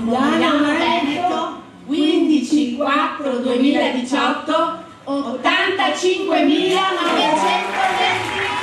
Milano Veneto 15/4/2018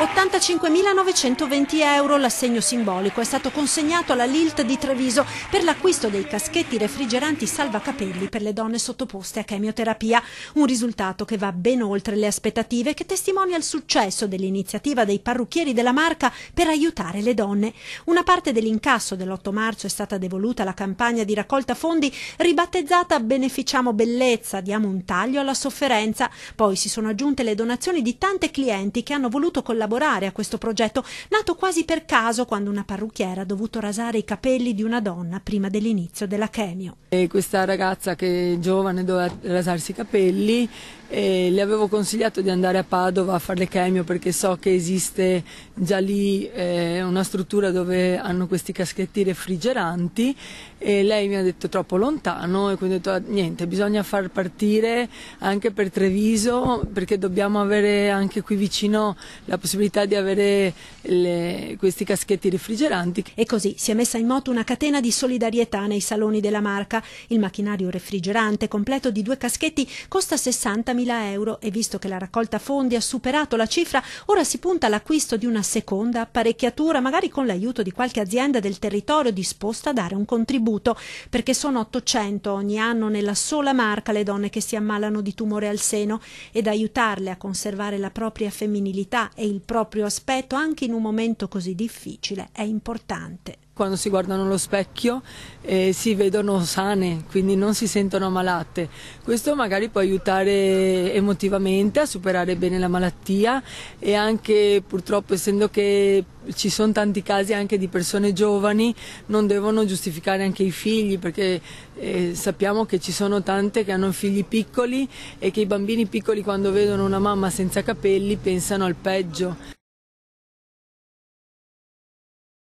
85.920 euro l'assegno simbolico è stato consegnato alla Lilt di Treviso per l'acquisto dei caschetti refrigeranti salvacapelli per le donne sottoposte a chemioterapia, un risultato che va ben oltre le aspettative e che testimonia il successo dell'iniziativa dei parrucchieri della Marca per aiutare le donne. Una parte dell'incasso dell'8 marzo è stata devoluta alla campagna di raccolta fondi ribattezzata Beneficiamo Bellezza, diamo un taglio alla sofferenza. Poi si sono aggiunte le donazioni di tante clienti che hanno voluto collaborare a questo progetto, nato quasi per caso quando una parrucchiera ha dovuto rasare i capelli di una donna prima dell'inizio della chemio. E questa ragazza che è giovane doveva rasarsi i capelli e le avevo consigliato di andare a Padova a fare le chemio perché so che esiste già lì una struttura dove hanno questi caschetti refrigeranti e lei mi ha detto troppo lontano e quindi ho detto niente, bisogna far partire anche per Treviso perché dobbiamo avere anche qui vicino la possibilità di avere questi caschetti refrigeranti. E così si è messa in moto una catena di solidarietà nei saloni della Marca. Il macchinario refrigerante completo di 2 caschetti costa 60.000 euro e visto che la raccolta fondi ha superato la cifra, ora si punta all'acquisto di una seconda apparecchiatura, magari con l'aiuto di qualche azienda del territorio disposta a dare un contributo, perché sono 800 ogni anno nella sola Marca le donne che si ammalano di tumore al seno ed aiutarle a conservare la propria femminilità e il proprio aspetto anche in un momento così difficile è importante. Quando si guardano allo specchio si vedono sane, quindi non si sentono ammalate. Questo magari può aiutare emotivamente a superare bene la malattia e anche purtroppo essendo che ci sono tanti casi anche di persone giovani non devono giustificare anche i figli perché sappiamo che ci sono tante che hanno figli piccoli e che i bambini piccoli quando vedono una mamma senza capelli pensano al peggio.